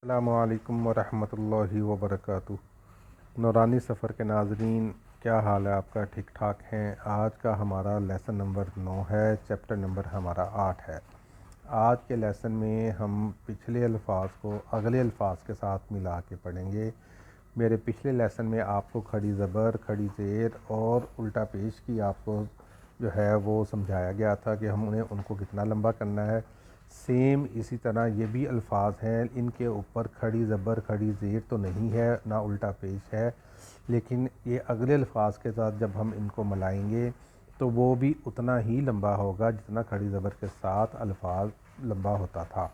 السلام علیکم ورحمۃ اللہ وبرکاتہ۔ نورانی سفر کے ناظرین، کیا حال ہے آپ کا؟ ٹھیک ٹھاک ہیں؟ آج کا ہمارا لیسن نمبر 9 ہے، چیپٹر نمبر ہمارا 8 ہے۔ آج کے لیسن میں ہم پچھلے الفاظ کو اگلے الفاظ کے ساتھ ملا کے پڑھیں گے۔ میرے پچھلے لیسن میں آپ کو کھڑی زبر، کھڑی زیر اور الٹا پیش کی آپ کو جو ہے وہ سمجھایا گیا تھا کہ ہم ان کو کتنا لمبا کرنا ہے۔ سیم اسی طرح یہ بھی الفاظ ہیں، ان کے اوپر کھڑی زبر، کھڑی زیر تو نہیں ہے، نہ الٹا پیش ہے، لیکن یہ اگلے الفاظ کے ساتھ جب ہم ان کو ملائیں گے تو وہ بھی اتنا ہی لمبا ہوگا جتنا کھڑی زبر کے ساتھ الفاظ لمبا ہوتا تھا۔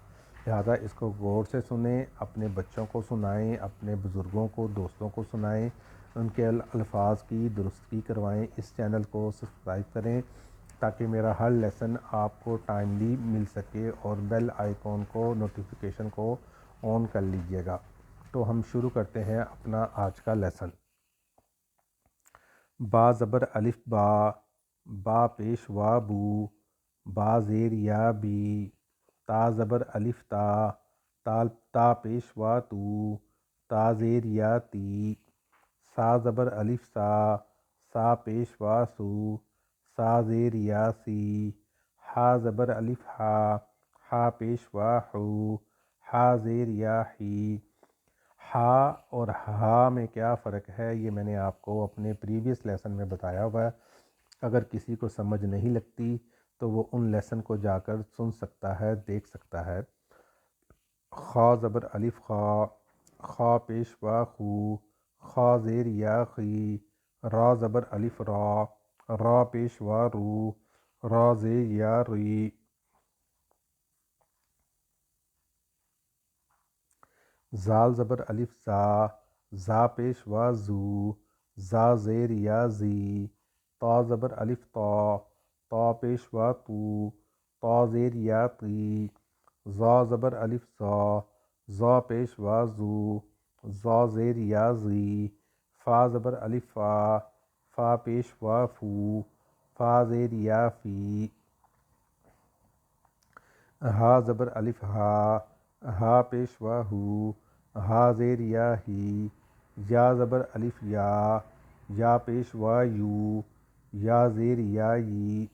لہذا اس کو غور سے سنیں، اپنے بچوں کو سنائیں، اپنے بزرگوں کو، دوستوں کو سنائیں، ان کے الفاظ کی درستگی کروائیں۔ اس چینل کو سبسکرائب کریں تاکہ میرا ہر لیسن آپ کو ٹائملی مل سکے، اور بیل آئیکن کو، نوٹیفیکیشن کو آن کر لیجئے گا۔ تو ہم شروع کرتے ہیں اپنا آج کا لیسن۔ با زبر الف با، با پیش وا بو، با زیر یا بی، تا زبر الف تا، تا پیش وا تو، تا زیر یا تی، سا زبر الف سا، سا پیش وا سو، سا زیر یا سی، ہا زبر الف ہا، ہا پیش وا ہو، ہا زیر یا ہی۔ ہا اور ہا میں کیا فرق ہے یہ میں نے آپ کو اپنے پریویس لیسن میں بتایا ہوا ہے۔ اگر کسی کو سمجھ نہیں لگتی تو وہ ان لیسن کو جا کر سن سکتا ہے، دیکھ سکتا ہے۔ خا زبر الف خا، خا پیش وا خو، خا زیر یا خی، را زبر الف را، را پیش وا رو، را زیر یا ری۔ زال زبر الف زا، زا پیش وا زو، زا زیر یا زی، تا زبر الف تا، تا پیش وا تو، تا زیر یا تی، زا زبر الف زا، زا پیش وا زو، زا زیر یا زی، فا زبر الف فا، فا پیش وا فو، فا زیر یا فی۔ ہا زبر الف ہا، ہا پیش وا ہو، ہا زیر یا ہی، یا زبر الف یا، یا پیش وا یو، یا زیر یا ی۔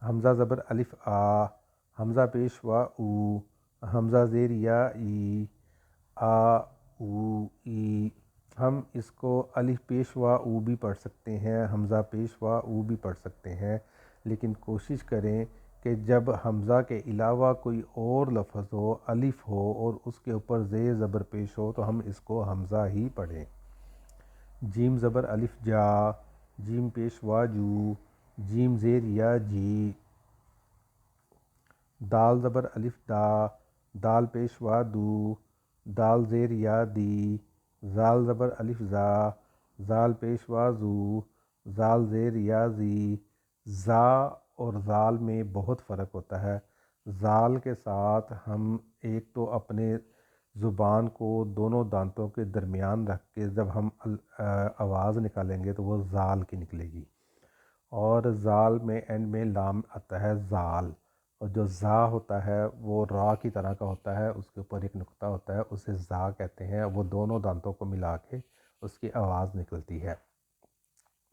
حمزہ زبر الف آ، حمزہ پیش وا او، حمزہ زیر یا ای، آ او ای۔ ہم اس کو الف پیش وا او بھی پڑھ سکتے ہیں، حمزہ پیش وا او بھی پڑھ سکتے ہیں، لیکن کوشش کریں کہ جب حمزہ کے علاوہ کوئی اور لفظ ہو، الف ہو اور اس کے اوپر زیر زبر پیش ہو تو ہم اس کو حمزہ ہی پڑھیں۔ جیم زبر الف جا، جیم پیش وا جو، جیم زیر یا جی۔ دال زبر الف دا، دال پیش وا دو، دال زیر یا دی۔ زال زبر الف زا، زال پیش وا زو، زال زیر یا زی۔ زا اور زال میں بہت فرق ہوتا ہے۔ زال کے ساتھ ہم ایک تو اپنے زبان کو دونوں دانتوں کے درمیان رکھ کے جب ہم آواز نکالیں گے تو وہ زال کی نکلے گی، اور زال میں اینڈ میں لام آتا ہے زال، اور جو زا ہوتا ہے وہ را کی طرح کا ہوتا ہے، اس کے اوپر ایک نقطہ ہوتا ہے، اسے زا کہتے ہیں۔ وہ دونوں دانتوں کو ملا کے اس کی آواز نکلتی ہے۔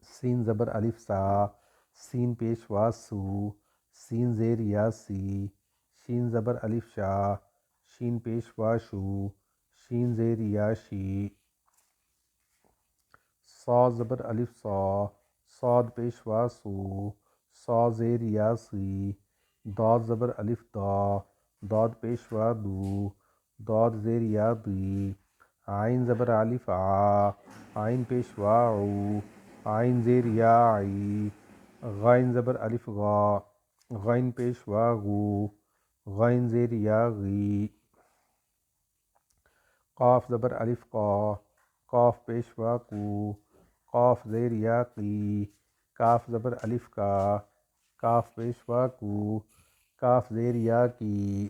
سین زبر الف سا، سین پیش وا سو، سین زیر یا سی۔ شین زبر الف شا، شین پیش وا شو، شین زیر یا شی۔ صاد زبر الف صا، صاد پیش وا سو، صا زیر یا سی۔ داد زبر الف دا، داد پیش وا دو، داد زیر یا دی۔ عین زبر الف آ، عین پیش وا عو، عین زیر یا عی۔ غین زبر الف غا، غین پیش وا غو، غین زیر یا غی۔ قاف زبر الف قا، قاف پیش وا کو، قاف زیر یا قی۔ کاف زبر الف کا، کاف پیش وا کو، کاف زیر یا کی۔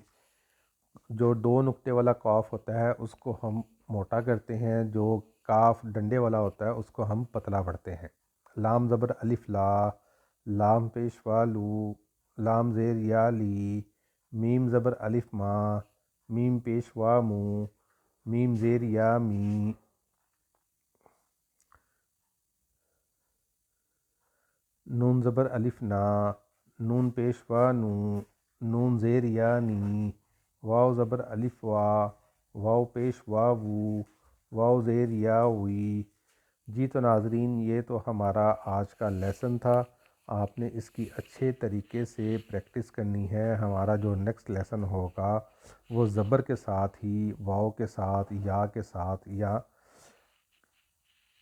جو دو نقطے والا قاف ہوتا ہے اس کو ہم موٹا کرتے ہیں، جو کاف ڈنڈے والا ہوتا ہے اس کو ہم پتلا پڑھتے ہیں۔ لام زبر الف لا، لام پیش وا لو، لام زیر یا لی۔ میم زبر الف ما، میم پیش وا مو، میم زیر یا می، نون زبر الف نا، نون پیش وا نو، نون زیر یا نی، واو زبر الف وا، واو پیش وا وو، واو زیر یا وی۔ جی تو ناظرین، یہ تو ہمارا آج کا لیسن تھا، آپ نے اس کی اچھے طریقے سے پریکٹس کرنی ہے۔ ہمارا جو نیکسٹ لیسن ہوگا وہ زبر کے ساتھ ہی واو کے ساتھ یا کے ساتھ، یا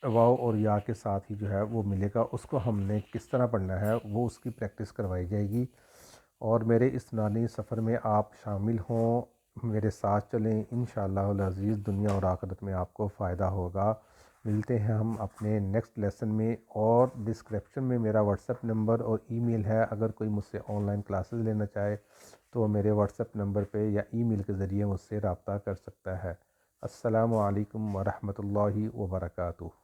واو اور یا کے ساتھ ہی جو ہے وہ ملے گا، اس کو ہم نے کس طرح پڑھنا ہے وہ اس کی پریکٹس کروائی جائے گی۔ اور میرے اس نانی سفر میں آپ شامل ہوں، میرے ساتھ چلیں، انشاءاللہ العزیز دنیا اور آخرت میں آپ کو فائدہ ہوگا۔ ملتے ہیں ہم اپنے نیکسٹ لیسن میں، اور ڈسکرپشن میں میرا واٹس ایپ نمبر اور ای میل ہے، اگر کوئی مجھ سے آن لائن کلاسز لینا چاہے تو وہ میرے واٹس ایپ نمبر پہ یا ای میل کے ذریعے مجھ سے رابطہ کر سکتا ہے۔ السلام علیکم ورحمۃ اللہ وبرکاتہ۔